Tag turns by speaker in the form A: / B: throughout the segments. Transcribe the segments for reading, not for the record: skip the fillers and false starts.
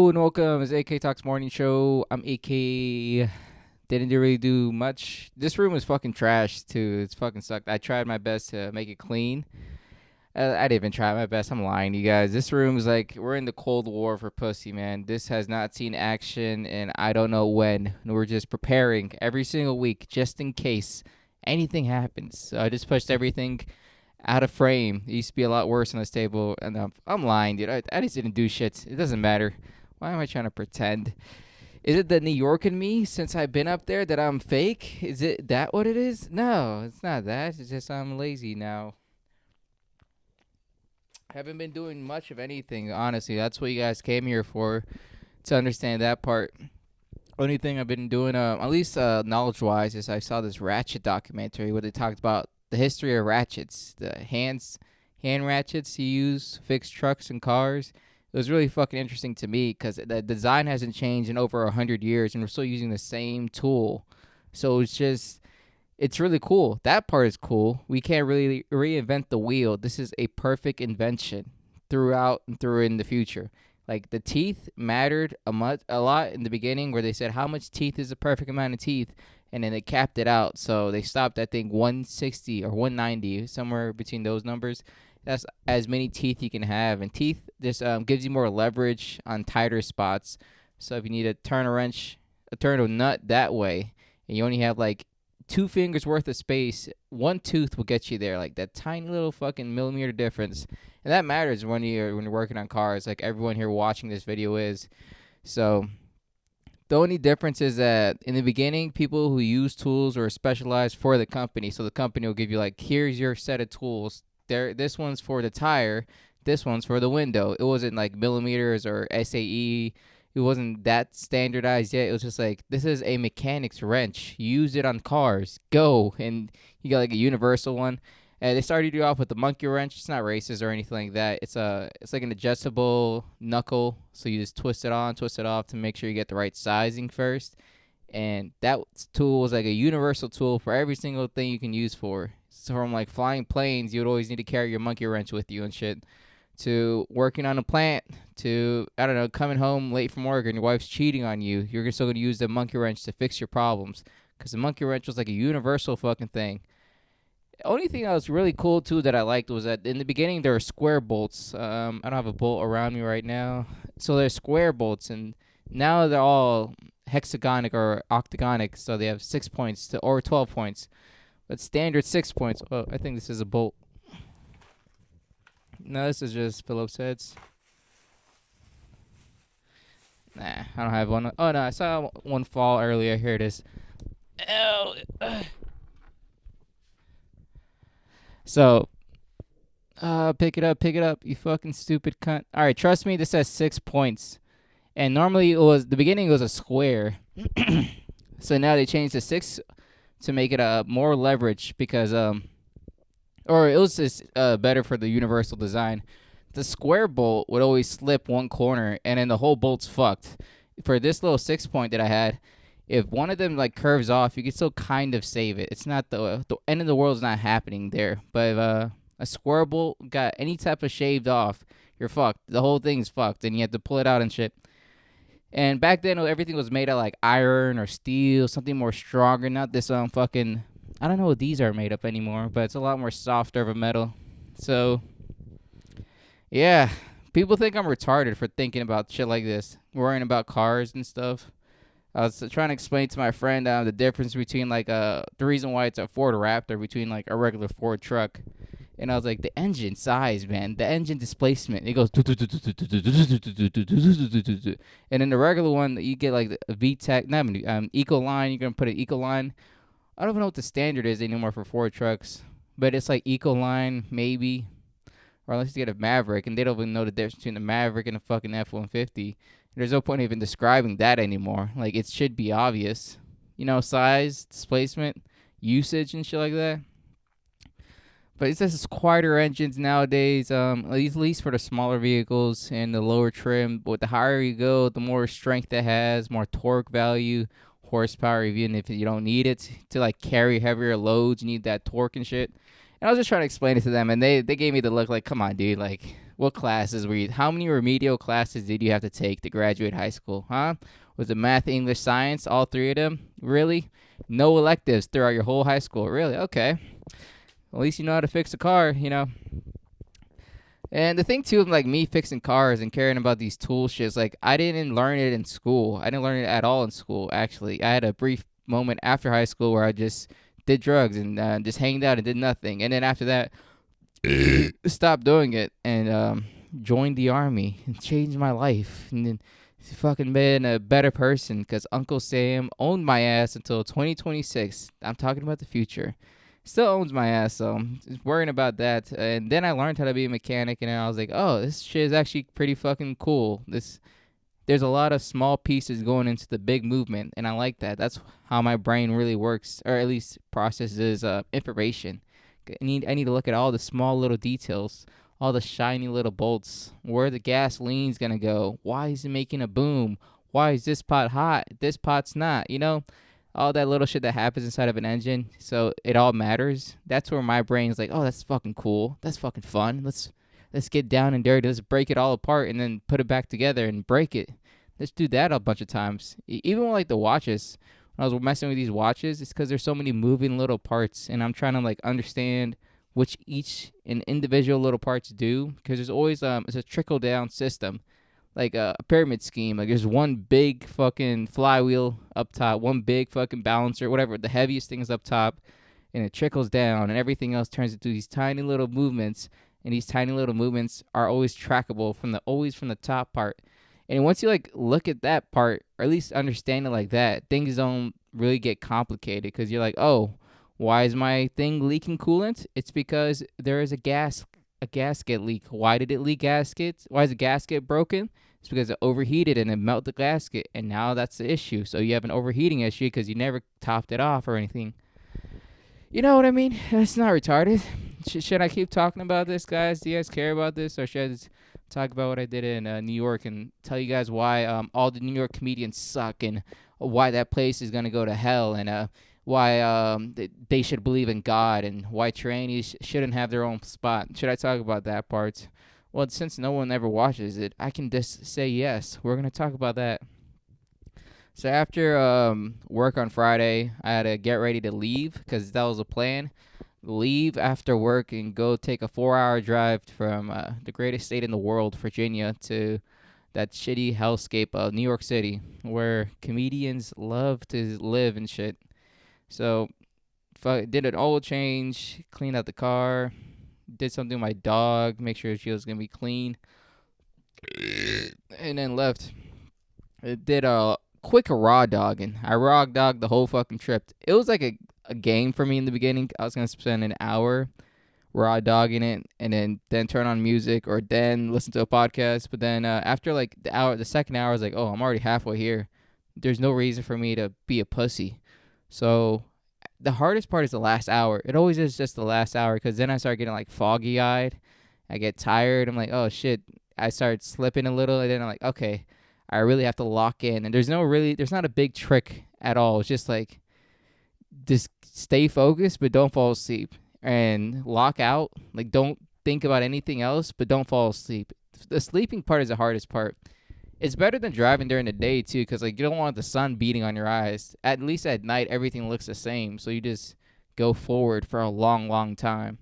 A: and welcome. It's AK Talks Morning Show. I'm AK. Didn't really do much. This room was fucking trash too. It's fucking sucked. I tried my best to make it clean. I didn't even try my best. I'm lying to you guys. This room is like we're in the Cold War for pussy, man. This has not seen action and I don't know when. And we're just preparing every single week just in case anything happens. So I just pushed everything out of frame. It used to be a lot worse on this table, and I'm lying, dude. I just didn't do shit. It doesn't matter. Why am I trying to pretend? Is it the New York in me since I've been up there that I'm fake? Is it that what it is? No, it's not that. It's just I'm lazy now. Haven't been doing much of anything, honestly. That's what you guys came here for, to understand that part. Only thing I've been doing, at least knowledge-wise, is I saw this Ratchet documentary where they talked about the history of ratchets, the hand ratchets you use to fix trucks and cars. It was really fucking interesting to me because the design hasn't changed in over 100 years, and we're still using the same tool. So it's really cool. That part is cool. We can't really reinvent the wheel. This is a perfect invention throughout and through in the future. Like the teeth mattered a lot in the beginning, where they said how much teeth is the perfect amount of teeth, and then they capped it out. So they stopped, I think, 160 or 190, somewhere between those numbers. That's as many teeth you can have, and teeth just gives you more leverage on tighter spots. So if you need to turn a nut that way, and you only have like 2 fingers worth of space, one tooth will get you there, like that tiny little fucking millimeter difference. And that matters when you're working on cars, like everyone here watching this video is. So the only difference is that in the beginning, people who use tools were specialized for the company. So the company will give you like, here's your set of tools. This one's for the tire, this one's for the window. It wasn't like millimeters or SAE. It wasn't that standardized yet. It was just like, this is a mechanic's wrench. Use it on cars. Go. And you got like a universal one. And they started you off with the monkey wrench. It's not racist or anything like that. It's like an adjustable knuckle. So you just twist it on, twist it off to make sure you get the right sizing first. And that tool was like a universal tool for every single thing you can use for. So from like flying planes, you would always need to carry your monkey wrench with you and shit, to working on a plant, to, I don't know, coming home late from work and your wife's cheating on you. You're still going to use the monkey wrench to fix your problems, because the monkey wrench was like a universal fucking thing. The only thing that was really cool, too, that I liked was that in the beginning there were square bolts. I don't have a bolt around me right now. So they're square bolts, and now they're all hexagonic or octagonic, so they have 6 points or 12 points. But standard 6 points. Oh, I think this is a bolt. No, this is just Phillips heads. Nah, I don't have one. Oh, no, I saw one fall earlier. Here it is. Ow. So, pick it up, you fucking stupid cunt. All right, trust me, this has 6 points. And normally the beginning was a square. So now they changed to 6 to make it more leverage because, or it was just better for the universal design. The square bolt would always slip one corner, and then the whole bolt's fucked. For this little 6 point that I had, if one of them like curves off, you can still kind of save it. It's not the end of the world's not happening there. But if a square bolt got any type of shaved off, you're fucked. The whole thing's fucked, and you have to pull it out and shit. And back then, everything was made of like iron or steel, something more stronger. Not this fucking, I don't know what these are made of anymore, but it's a lot more softer of a metal. So, yeah, people think I'm retarded for thinking about shit like this, worrying about cars and stuff. I was trying to explain to my friend the difference between like the reason why it's a Ford Raptor between like a regular Ford truck. And I was like, the engine size, man, the engine displacement. It goes, and in the regular one, you get like a VTEC, not Ecoline. You're gonna put an Ecoline. I don't even know what the standard is anymore for Ford trucks, but it's like Ecoline maybe, or unless you get a Maverick, and they don't even know the difference between the Maverick and a fucking F-150. There's no point even describing that anymore. Like, it should be obvious, size, displacement, usage, and shit like that. But it's just quieter engines nowadays, at least for the smaller vehicles and the lower trim. But the higher you go, the more strength it has, more torque value, horsepower, even if you don't need it to like carry heavier loads. You need that torque and shit. And I was just trying to explain it to them, and they gave me the look like, come on, dude, like, What classes were you? How many remedial classes did you have to take to graduate high school? Huh? Was it math, English, science? All three of them? Really? No electives throughout your whole high school? Really? Okay. At least you know how to fix a car. And the thing too, like me fixing cars and caring about these tool shits, like I didn't learn it in school. I didn't learn it at all in school. Actually, I had a brief moment after high school where I just did drugs and just hanged out and did nothing. And then after that, stopped doing it and joined the army and changed my life. And then fucking been a better person because Uncle Sam owned my ass until 2026. I'm talking about the future. Still owns my ass, so I'm just worrying about that. And then I learned how to be a mechanic, and I was like, oh, this shit is actually pretty fucking cool. There's a lot of small pieces going into the big movement, and I like that. That's how my brain really works, or at least processes information. I need to look at all the small little details, all the shiny little bolts, where the gasoline's gonna go. Why is it making a boom? Why is this pot hot? This pot's not. All that little shit that happens inside of an engine. So it all matters. That's where my brain's like, oh, that's fucking cool. That's fucking fun. Let's get down and dirty. Let's break it all apart and then put it back together and break it. Let's do that a bunch of times. Even with like the watches, when I was messing with these watches, it's because there's so many moving little parts, and I'm trying to like understand which each and individual little parts do. Because there's always it's a trickle down system, like a pyramid scheme. Like there's one big fucking flywheel up top, one big fucking balancer, whatever. The heaviest thing is up top, and it trickles down, and everything else turns into these tiny little movements. And these tiny little movements are always trackable always from the top part. And once you like look at that part, or at least understand it like that, things don't really get complicated because you're like, oh, why is my thing leaking coolant? It's because there is a gasket leak. Why did it leak gaskets? Why is the gasket broken? It's because it overheated and it melted the gasket, and now that's the issue. So you have an overheating issue because you never topped it off or anything. You know what I mean? That's not retarded. Should I keep talking about this, guys? Do you guys care about this, or should I just talk about what I did in New York and tell you guys why all the New York comedians suck and why that place is gonna go to hell and why they should believe in God and why trannies shouldn't have their own spot? Should I talk about that part? Well, since no one ever watches it, I can just say yes. We're gonna talk about that. So after work on Friday, I had to get ready to leave because that was the plan. Leave after work and go take a 4-hour drive from the greatest state in the world, Virginia, to that shitty hellscape of New York City, where comedians love to live and shit. So, did an oil change, cleaned out the car, did something with my dog, make sure she was gonna be clean, and then left. It did a quick raw dogging. I raw dogged the whole fucking trip. It was like a game for me in the beginning. I was gonna spend an hour raw dogging it, and then turn on music or then listen to a podcast. But then after like the second hour, I was like, oh, I'm already halfway here. There's no reason for me to be a pussy. So the hardest part is the last hour. It always is just the last hour because then I start getting like foggy eyed. I get tired. I'm like, oh shit. I start slipping a little, and then I'm like, okay, I really have to lock in. And there's not a big trick at all. It's just like, just stay focused, but don't fall asleep. And lock out. Like, don't think about anything else, but don't fall asleep. The sleeping part is the hardest part. It's better than driving during the day, too, because, like, you don't want the sun beating on your eyes. At least at night, everything looks the same. So you just go forward for a long, long time.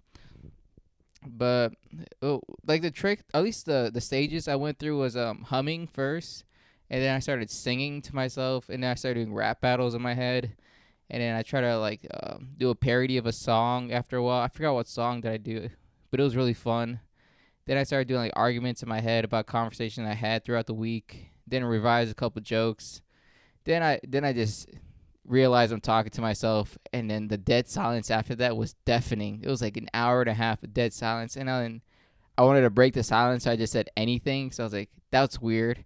A: But, like, the trick, at least the stages I went through was humming first. And then I started singing to myself. And then I started doing rap battles in my head. And then I try to like do a parody of a song after a while. I forgot what song did I do, but it was really fun. Then I started doing like arguments in my head about conversations I had throughout the week. Then I revised a couple jokes. Then I just realized I'm talking to myself, and then the dead silence after that was deafening. It was like an hour and a half of dead silence, and I wanted to break the silence, so I just said anything. So I was like, that's weird.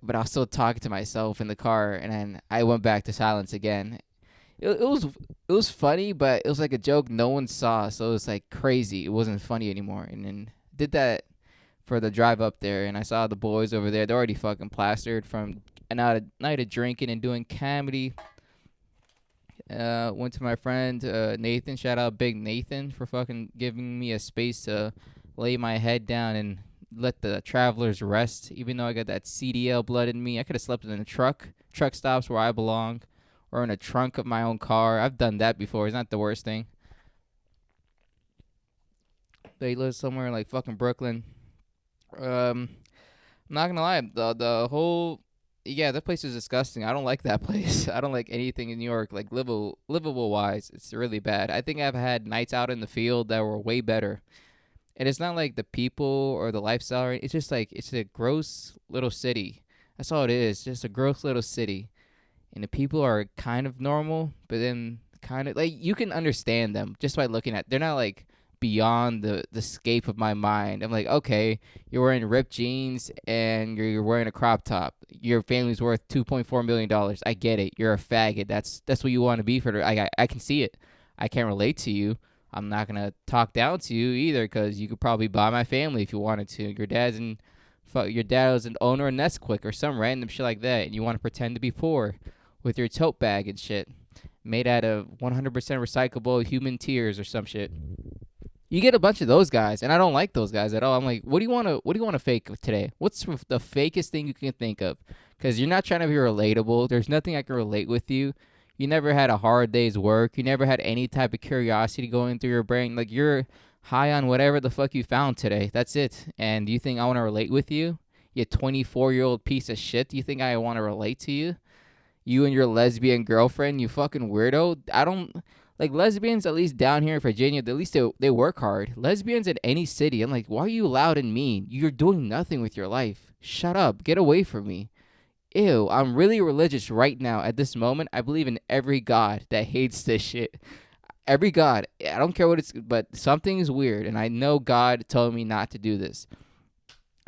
A: But I was still talking to myself in the car, and then I went back to silence again. It was funny, but it was like a joke no one saw, so it was like crazy. It wasn't funny anymore. And then did that for the drive up there, and I saw the boys over there. They're already fucking plastered from a night of drinking and doing comedy. Went to my friend Nathan. Shout out Big Nathan for fucking giving me a space to lay my head down and let the travelers rest. Even though I got that CDL blood in me, I could have slept in a truck stops where I belong, or in a trunk of my own car. I've done that before. It's not the worst thing. They live somewhere like fucking Brooklyn. I'm not gonna lie, the whole yeah, that place is disgusting. I don't like that place. I don't like anything in New York, like livable wise. It's really bad. I think I've had nights out in the field that were way better. And it's not like the people or the lifestyle. It's just like it's a gross little city. That's all it is. Just a gross little city, and the people are kind of normal, but then kind of like you can understand them just by looking at. They're not like beyond the scape of my mind. I'm like, okay, you're wearing ripped jeans and you're wearing a crop top. Your family's worth $2.4 million. I get it. You're a faggot. That's what you want to be for. I can see it. I can't relate to you. I'm not gonna talk down to you either, because you could probably buy my family if you wanted to. Your dad was an owner of Nesquik or some random shit like that, and you want to pretend to be poor with your tote bag and shit, made out of 100% recyclable human tears or some shit. You get a bunch of those guys, and I don't like those guys at all. I'm like, what do you want to fake today? What's the fakest thing you can think of? Because you're not trying to be relatable. There's nothing I can relate with you. You never had a hard day's work. You never had any type of curiosity going through your brain. Like, you're high on whatever the fuck you found today. That's it. And you think I want to relate with you? You 24-year-old piece of shit. Do you think I want to relate to you? You and your lesbian girlfriend, you fucking weirdo. I don't like lesbians, at least down here in Virginia. At least they work hard. Lesbians in any city, I'm like, why are you loud and mean? You're doing nothing with your life. Shut up. Get away from me. Ew, I'm really religious right now at this moment. I believe in every god that hates this shit. Every god. I don't care what it's, but something is weird, and I know God told me not to do this.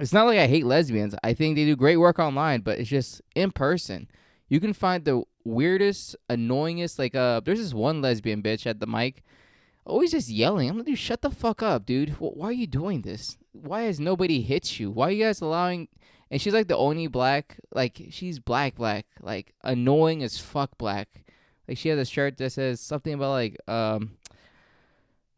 A: It's not like I hate lesbians. I think they do great work online, but it's just in person. You can find the weirdest, annoyingest, like, there's this one lesbian bitch at the mic, always just yelling. I'm like, dude, shut the fuck up, dude. Why are you doing this? Why has nobody hit you? Why are you guys allowing... And she's like the only black, like, she's black, like, annoying as fuck black. Like, she has a shirt that says something about, like, I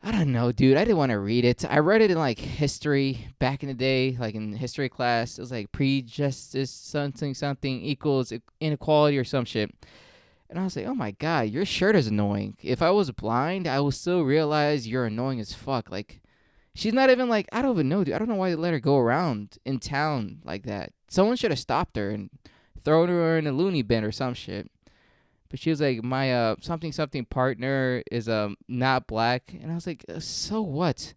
A: don't know, dude. I didn't want to read it. I read it in, like, history back in the day, like, in history class. It was, like, prejustice, something equals inequality or some shit. And I was like, oh, my God, your shirt is annoying. If I was blind, I would still realize you're annoying as fuck. Like, she's not even like, I don't even know, dude. I don't know why they let her go around in town like that. Someone should have stopped her and thrown her in a loony bin or some shit. But she was like, my something partner is not black. And I was like, so what?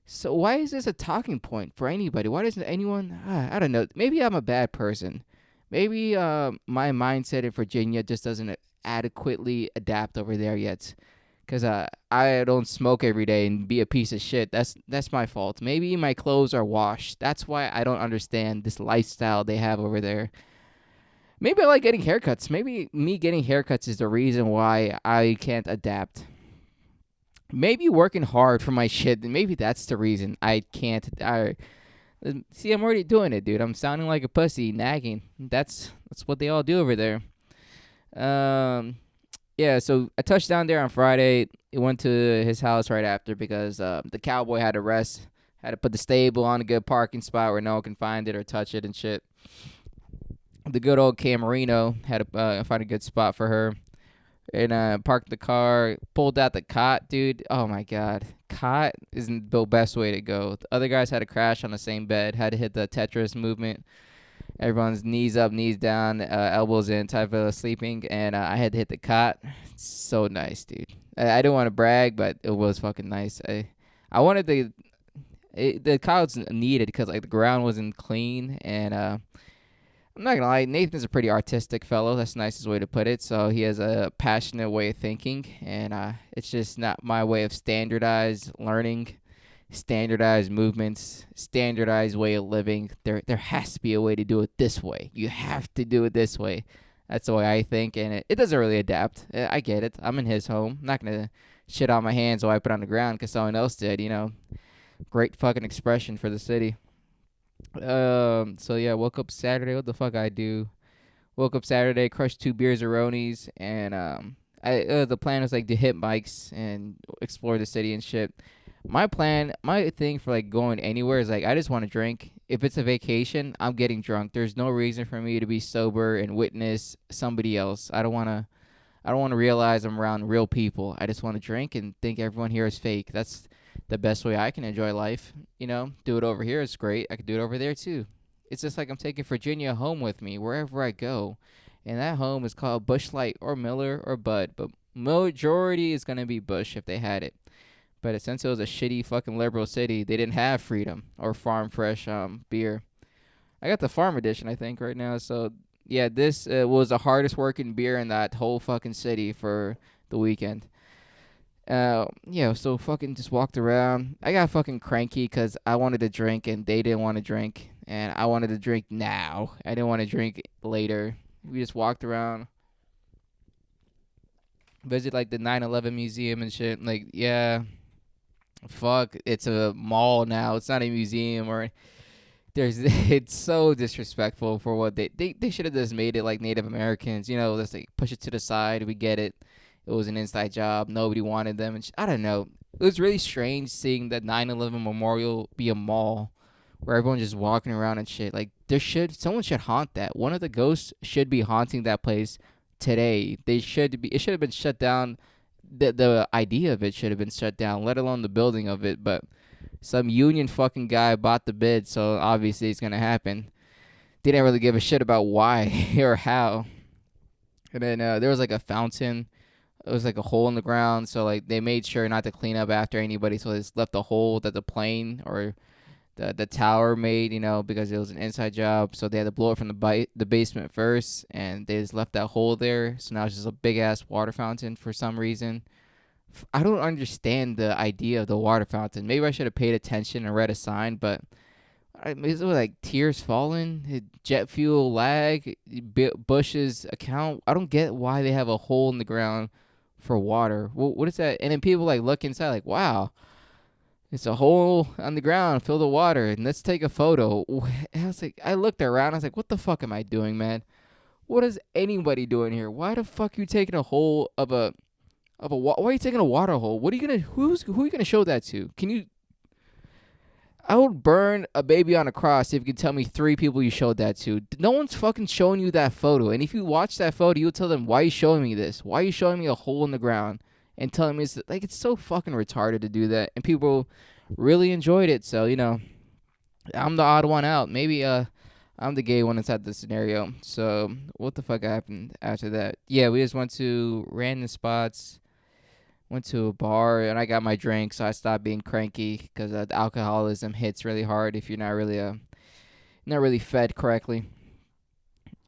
A: So why is this a talking point for anybody? Why doesn't anyone, I don't know. Maybe I'm a bad person. Maybe my mindset in Virginia just doesn't adequately adapt over there yet. Because I don't smoke every day and be a piece of shit. That's my fault. Maybe my clothes are washed. That's why I don't understand this lifestyle they have over there. Maybe I like getting haircuts. Maybe me getting haircuts is the reason why I can't adapt. Maybe working hard for my shit. Maybe that's the reason I can't. See, I'm already doing it, dude. I'm sounding like a pussy, nagging. That's what they all do over there. Yeah, so I touched down there on Friday. It went to his house right after because the cowboy had to rest. Had to put the stable on a good parking spot where no one can find it or touch it and shit. The good old Camerino had to find a good spot for her. And parked the car, pulled out the cot, dude. Oh, my God. Cot isn't the best way to go. The other guys had to crash on the same bed, had to hit the Tetris movement. Everyone's knees up, knees down, elbows in, type of sleeping. And I had to hit the cot. So nice, dude. I didn't want to brag, but it was fucking nice. I wanted the cot's needed because, like, the ground wasn't clean. And I'm not going to lie, Nathan's a pretty artistic fellow. That's the nicest way to put it. So he has a passionate way of thinking. And it's just not my way of standardized learning. Standardized movements, standardized way of living. There has to be a way to do it this way. You have to do it this way. That's the way I think, and it doesn't really adapt. I get it. I'm in his home. I'm not going to shit on my hands while I put it on the ground because someone else did, you know. Great fucking expression for the city. So, yeah, woke up Saturday. What the fuck I do? Woke up Saturday, crushed 2 beers-a-ronies, and the plan was, like, to hit mics and explore the city and shit. My thing for like going anywhere is like I just want to drink. If it's a vacation, I'm getting drunk. There's no reason for me to be sober and witness somebody else. I don't want to realize I'm around real people. I just want to drink and think everyone here is fake. That's the best way I can enjoy life. Do it over here is great. I could do it over there too. It's just like I'm taking Virginia home with me wherever I go. And that home is called Bush Light or Miller or Bud. But majority is going to be Bush if they had it. But since it was a shitty fucking liberal city, they didn't have Freedom or Farm Fresh beer. I got the Farm Edition, I think, right now. So yeah, this was the hardest working beer in that whole fucking city for the weekend. Yeah, so fucking just walked around. I got fucking cranky because I wanted to drink and they didn't want to drink, and I wanted to drink now. I didn't want to drink later. We just walked around, visit like the 9/11 museum and shit. Like, yeah, fuck, it's a mall now. It's not a museum or there's it's so disrespectful for what they should have just made it like Native Americans, let's like push it to the side. We get it. It was an inside job. Nobody wanted them, and I don't know. It was really strange seeing that 9/11 memorial be a mall where everyone's just walking around and shit. Like someone should haunt that. One of the ghosts should be haunting that place today. It should have been shut down. The idea of it should have been shut down, let alone the building of it, but some union fucking guy bought the bid, so obviously it's gonna happen. Didn't really give a shit about why or how. And then there was like a fountain. It was like a hole in the ground, so like they made sure not to clean up after anybody, so they just left the hole that the plane or the tower made, because it was an inside job. So they had to blow it from the basement first, and they just left that hole there. So now it's just a big ass water fountain for some reason. I don't understand the idea of the water fountain. Maybe I should have paid attention and read a sign, but is it like tears falling, jet fuel lag, Bush's account? I don't get why they have a hole in the ground for water. What is that? And then people like look inside, like, wow, it's a hole on the ground filled with water, and let's take a photo. I was like, I looked around, I was like, what the fuck am I doing, man? What is anybody doing here? Why the fuck are you taking a hole why are you taking a water hole? What are you gonna who are you gonna show that to? I would burn a baby on a cross if you could tell me 3 people you showed that to. No one's fucking showing you that photo. And if you watch that photo, you'll tell them, why are you showing me this? Why are you showing me a hole in the ground? And telling me it's so fucking retarded to do that. And people really enjoyed it. So, I'm the odd one out. Maybe I'm the gay one inside the scenario. So what the fuck happened after that? Yeah, we just went to random spots. Went to a bar and I got my drink, so I stopped being cranky because the alcoholism hits really hard if you're not really fed correctly.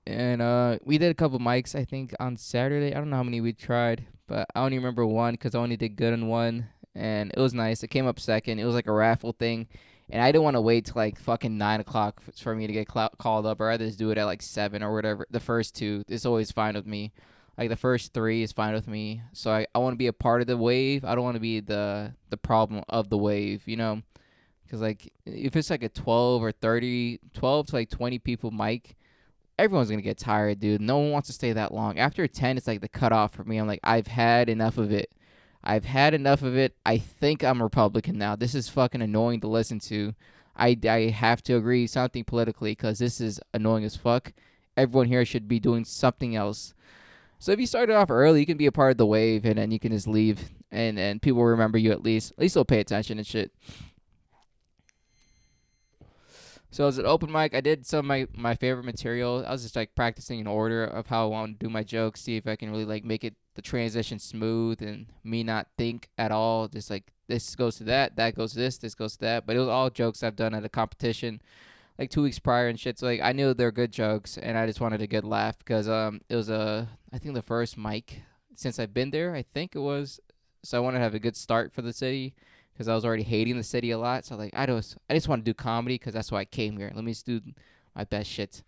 A: And we did a couple mics, I think, on Saturday. I don't know how many we tried, but I only remember one because I only did good on one, and it was nice. It came up second. It was like a raffle thing, and I didn't want to wait till like fucking 9 o'clock for me to get called up. I'd rather just do it at like 7 or whatever. The first 2 is always fine with me. Like the first 3 is fine with me. So I want to be a part of the wave. I don't want to be the problem of the wave, Because like if it's like a 12 to like 20 people mic, everyone's going to get tired, dude. No one wants to stay that long. After 10, it's like the cutoff for me. I'm like, I've had enough of it. I've had enough of it. I think I'm Republican now. This is fucking annoying to listen to. I have to agree something politically because this is annoying as fuck. Everyone here should be doing something else. So if you started off early, you can be a part of the wave, and then you can just leave, and people will remember you at least. At least they'll pay attention and shit. So as an open mic, I did some of my favorite material. I was just like practicing an order of how I want to do my jokes, see if I can really like make it the transition smooth and me not think at all. Just like this goes to that goes to this goes to that. But it was all jokes I've done at a competition like 2 weeks prior and shit. So like I knew they're good jokes, and I just wanted a good laugh because it was I think the first mic since I've been there. I think it was. So I wanted to have a good start for the city because I was already hating the city a lot. So like I just want to do comedy because that's why I came here. Let me just do my best shit.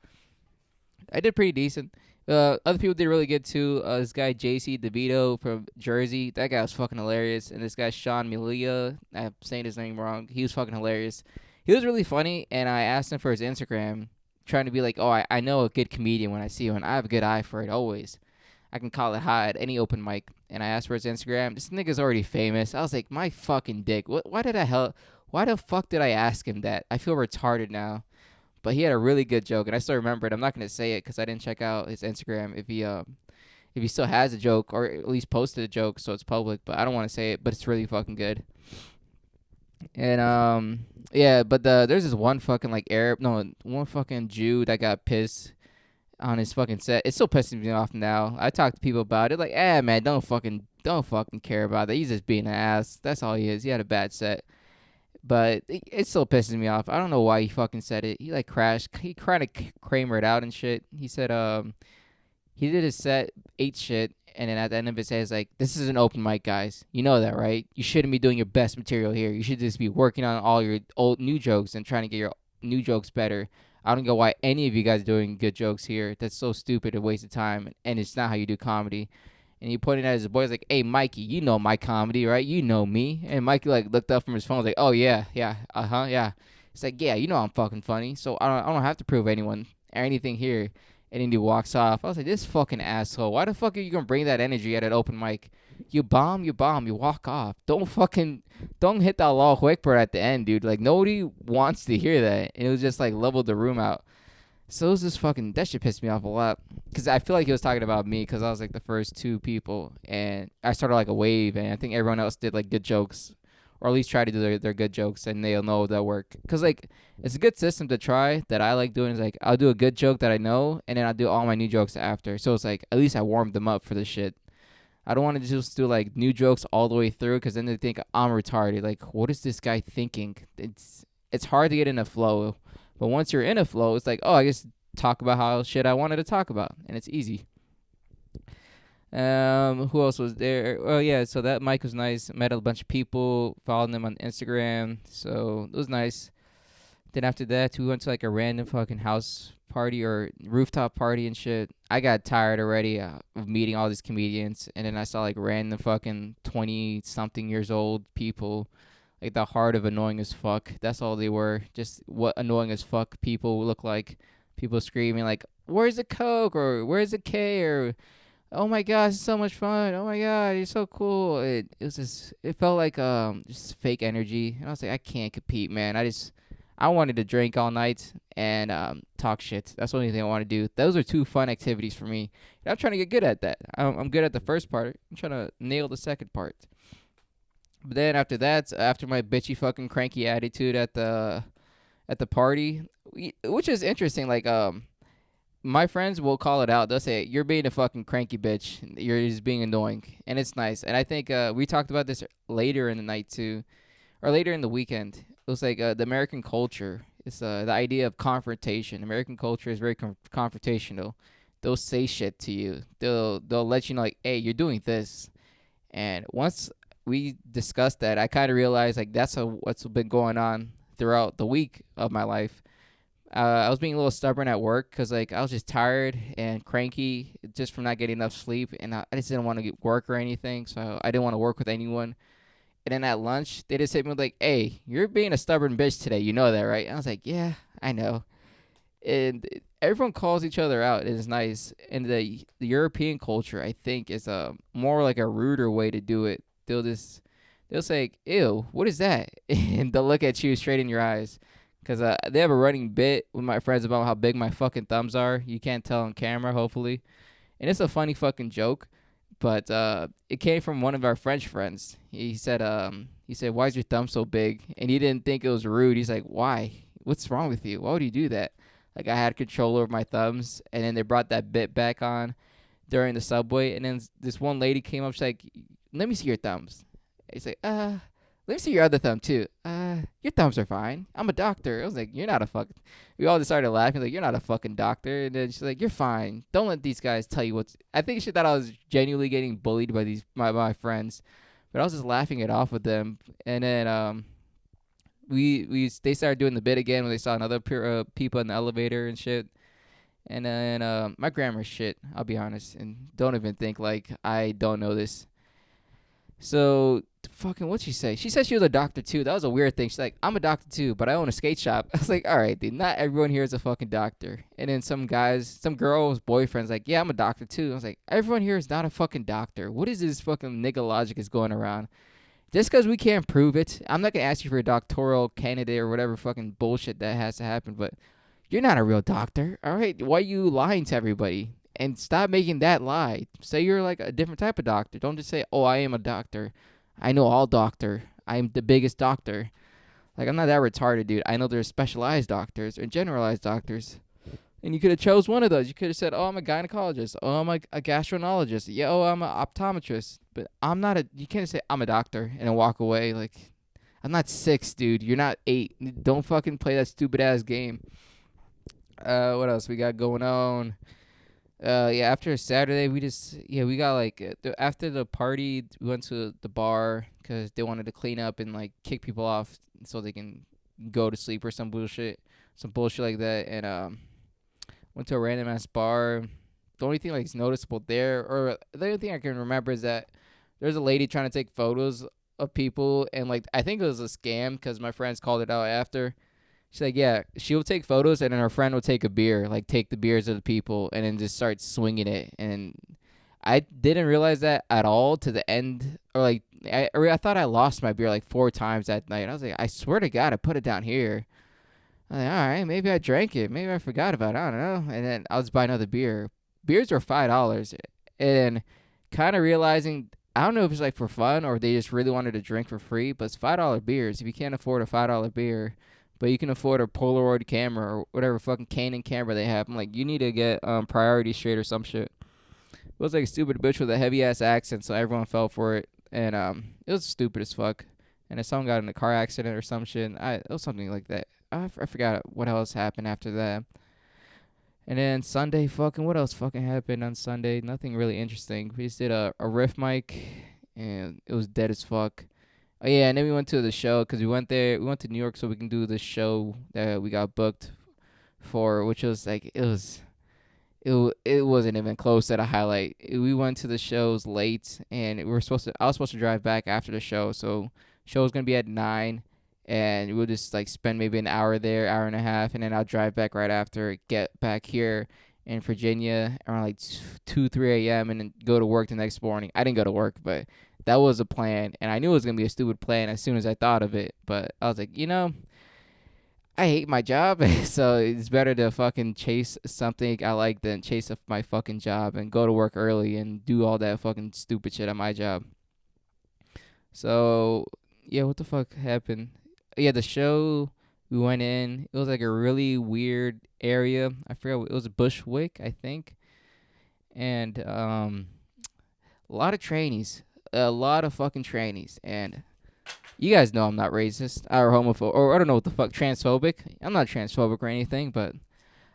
A: I did pretty decent. Other people did really good too. This guy JC DeVito from Jersey, that guy was fucking hilarious. And this guy Sean Melia, I'm saying his name wrong. He was fucking hilarious. He was really funny, and I asked him for his Instagram, trying to be like, oh, I know a good comedian when I see one. I have a good eye for it always. I can call it high at any open mic. And I asked for his Instagram. This nigga's already famous. I was like, my fucking dick. Why the fuck did I ask him that? I feel retarded now. But he had a really good joke, and I still remember it. I'm not gonna say it because I didn't check out his Instagram if he still has a joke or at least posted a joke, so it's public. But I don't want to say it. But it's really fucking good. And yeah, but there's this one fucking like Arab, no, one fucking Jew that got pissed on his fucking set. It still pisses me off now. I talk to people about it, like, man, don't fucking care about that. He's just being an ass. That's all he is. He had a bad set, but it still pisses me off. I don't know why he fucking said it. He like crashed. He kind of Kramered out and shit. He said he did his set, ate shit, and then at the end of it says like, "This is an open mic, guys. You know that, right? You shouldn't be doing your best material here. You should just be working on all your old new jokes and trying to get your new jokes better. I don't know why any of you guys are doing good jokes here. That's so stupid, a waste of time, and it's not how you do comedy." And he pointed at his boys like, "Hey, Mikey, you know my comedy, right? You know me." And Mikey like looked up from his phone, like, "Oh yeah, yeah, yeah." It's like, "Yeah, you know I'm fucking funny, so I don't have to prove anyone or anything here." And then he walks off. I was like, this fucking asshole. Why the fuck are you gonna bring that energy at an open mic? You bomb, you walk off. Don't hit that Allahu Akbar at the end, dude. Like, nobody wants to hear that. And it was just like leveled the room out. So it was just fucking, that shit pissed me off a lot. Because I feel like he was talking about me because I was like the first two people. And I started like a wave. And I think everyone else did like good jokes. Or at least try to do their good jokes. And they'll know that work. Because like, it's a good system to try that I like doing is like, I'll do a good joke that I know. And then I'll do all my new jokes after. So it's like, at least I warmed them up for the shit. I don't want to just do like new jokes all the way through because then they think I'm retarded. Like, what is this guy thinking? It's hard to get in a flow. But once you're in a flow, it's like, oh, I just talk about how shit I wanted to talk about. And it's easy. Who else was there? Oh yeah, so that mic was nice. Met a bunch of people, followed them on Instagram, so it was nice. Then after that, we went to like a random fucking house party or rooftop party and shit. I got tired already of meeting all these comedians, and then I saw like random fucking 20-something years old people, like the heart of annoying as fuck. That's all they were. Just what annoying as fuck people look like. People screaming like, "Where's the Coke?" or "Where's the K?" or "Oh my gosh, it's so much fun. Oh my god, you're so cool." It was just, it felt like just fake energy. And I was like, I can't compete, man. I wanted to drink all night and talk shit. That's the only thing I want to do. Those are two fun activities for me. And I'm trying to get good at that. I'm good at the first part. I'm trying to nail the second part. But then after that, after my bitchy fucking cranky attitude at the party, which is interesting, like my friends will call it out. They'll say, "You're being a fucking cranky bitch. You're just being annoying." And it's nice. And I think we talked about this later in the night too, or later in the weekend. It was like the American culture. It's the idea of confrontation. American culture is very confrontational. They'll say shit to you. They'll let you know like, "Hey, you're doing this." And once we discussed that, I kind of realized like that's what's been going on throughout the week of my life. I was being a little stubborn at work because like I was just tired and cranky just from not getting enough sleep, and I just didn't want to work or anything, so I didn't want to work with anyone. And then at lunch, they just hit me with like, "Hey, you're being a stubborn bitch today. You know that, right?" And I was like, "Yeah, I know." And everyone calls each other out. It's nice. And the European culture, I think, is a more like a ruder way to do it. They'll say, "Ew, what is that?" And they'll look at you straight in your eyes. Because they have a running bit with my friends about how big my fucking thumbs are. You can't tell on camera, hopefully. And it's a funny fucking joke. But it came from one of our French friends. He said, "Why is your thumb so big?" And he didn't think it was rude. He's like, "Why? What's wrong with you? Why would you do that?" Like, I had control over my thumbs. And then they brought that bit back on during the subway. And then this one lady came up. She's like, "Let me see your thumbs." He's like, "Let me see your other thumb, too." Your thumbs are fine. I'm a doctor." I was like, "You're not a fucking..." We all just started laughing, like, "You're not a fucking doctor." And then she's like, "You're fine. Don't let these guys tell you what's..." I think she thought I was genuinely getting bullied by my friends. But I was just laughing it off with them. And then they started doing the bit again when they saw another people in the elevator and shit. And then my grammar's shit, I'll be honest. And don't even think, like, I don't know this. So fucking what'd she say? She said she was a doctor too. That was a weird thing. She's like, I'm a doctor too, but I own a skate shop. I was like, all right, dude, not everyone here is a fucking doctor. And then some girl's boyfriend's like, yeah, I'm a doctor too. I was like, everyone here is not a fucking doctor. What is this fucking nigga logic is going around? Just because we can't prove it, I'm not gonna ask you for a doctoral candidate or whatever fucking bullshit that has to happen. But you're not a real doctor, all right? Why are you lying to everybody? And stop making that lie. Say you're like a different type of doctor. Don't just say, "Oh, I am a doctor. I know all doctor. I'm the biggest doctor." Like I'm not that retarded, dude. I know there's specialized doctors and generalized doctors. And you could have chose one of those. You could have said, "Oh, I'm a gynecologist. Oh, I'm a gastroenterologist. Yeah, oh, I'm an optometrist." But I'm not a. You can't say I'm a doctor and then walk away. Like I'm not 6, dude. You're not 8. Don't fucking play that stupid ass game. What else we got going on? Yeah, after Saturday, we got like after the party, we went to the bar because they wanted to clean up and like kick people off so they can go to sleep or some bullshit like that. And went to a random ass bar. The only thing like is noticeable there, or the only thing I can remember is that there's a lady trying to take photos of people, and like I think it was a scam because my friends called it out after. She's like, yeah, she will take photos, and then her friend will take a beer, like take the beers of the people, and then just start swinging it. And I didn't realize that at all to the end, or like I thought I lost my beer like 4 times that night. I was like, I swear to God, I put it down here. I'm like, all right, maybe I drank it, maybe I forgot about it. I don't know. And then I'll just buy another beer. Beers were $5, and kind of realizing. I don't know if it's like for fun or they just really wanted to drink for free, but it's $5 beers. If you can't afford a $5 beer, but you can afford a Polaroid camera or whatever fucking Canon camera they have. I'm like, you need to get priority straight or some shit. It was like a stupid bitch with a heavy ass accent, so everyone fell for it, and it was stupid as fuck. And then someone got in a car accident or some shit. It was something like that. I forgot what else happened after that. And then Sunday, fucking what else fucking happened on Sunday? Nothing really interesting. We just did a riff mic, and it was dead as fuck. Oh yeah, and then we went to the show because we went there. We went to New York so we can do the show that we got booked for, which was like it wasn't even close to the highlight. We went to the shows late, and I was supposed to drive back after the show. So show was gonna be at 9, and we'll just like spend maybe an hour there, hour and a half, and then I'll drive back right after, get back here in Virginia around like 2, 3 a.m. and then go to work the next morning. I didn't go to work, but that was a plan, and I knew it was gonna be a stupid plan as soon as I thought of it. But I was like, I hate my job, so it's better to fucking chase something I like than chase my fucking job and go to work early and do all that fucking stupid shit on my job. So yeah, what the fuck happened? Yeah, the show we went in. It was like a really weird area. I forgot. It was Bushwick, I think, and a lot of trainees, a lot of fucking trainees, and you guys know I'm not racist or homophobic or I don't know what the fuck transphobic. I'm not transphobic or anything, but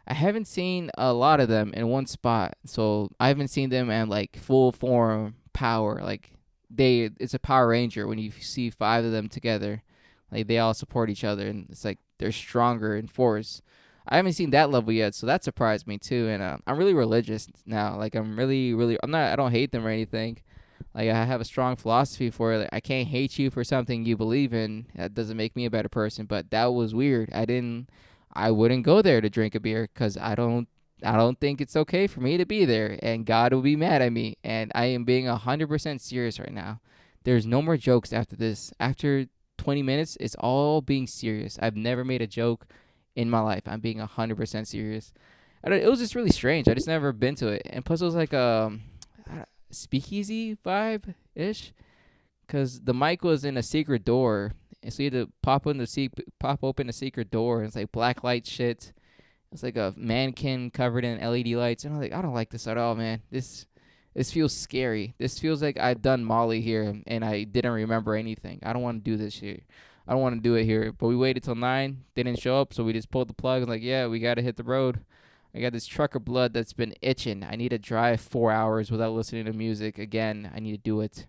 A: I haven't seen a lot of them in one spot. So I haven't seen them in like full form power. Like it's a Power Ranger when you see 5 of them together. Like they all support each other, and it's like they're stronger in force. I haven't seen that level yet, so that surprised me too. And I'm really religious now. Like I'm really, really. I'm not. I don't hate them or anything. Like I have a strong philosophy for it. Like, I can't hate you for something you believe in. That doesn't make me a better person. But that was weird. I wouldn't go there to drink a beer because I don't think it's okay for me to be there, and God will be mad at me. And I am being 100% serious right now. There's no more jokes after this. After 20 minutes, it's all being serious. I've never made a joke in my life. I'm being 100% serious. It was just really strange. I just never been to it. And plus, it was like speakeasy vibe ish, because the mic was in a secret door, and so you had to pop open a secret door. And it's like black light shit. It's like a mannequin covered in LED lights, and I'm like, I don't like this at all, man. This feels scary. This feels like I've done Molly here, and I didn't remember anything. I don't want to do this here. I don't want to do it here. But we waited till 9. They didn't show up, so we just pulled the plug. And like, yeah, we got to hit the road. I got this trucker blood that's been itching. I need to drive 4 hours without listening to music again. I need to do it.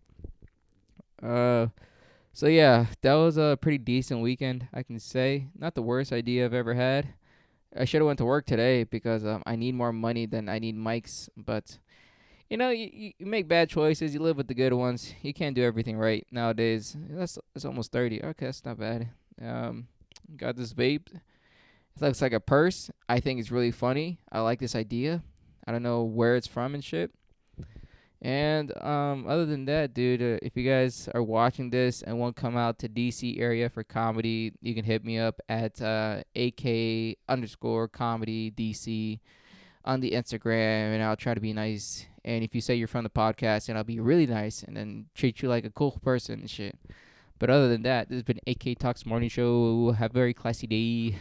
A: So yeah, that was a pretty decent weekend, I can say. Not the worst idea I've ever had. I should have went to work today because I need more money than I need mics, but You make bad choices. You live with the good ones. You can't do everything right nowadays. That's almost 30. Okay, that's not bad. Um, got this vape. It looks like a purse. I think it's really funny. I like this idea. I don't know where it's from and shit. And other than that, dude, if you guys are watching this and want to come out to DC area for comedy, you can hit me up at AK underscore comedy DC on the Instagram, and I'll try to be nice. And if you say you're from the podcast, and I'll be really nice and then treat you like a cool person and shit. But other than that, this has been AK Talks Morning Show. Have a very classy day.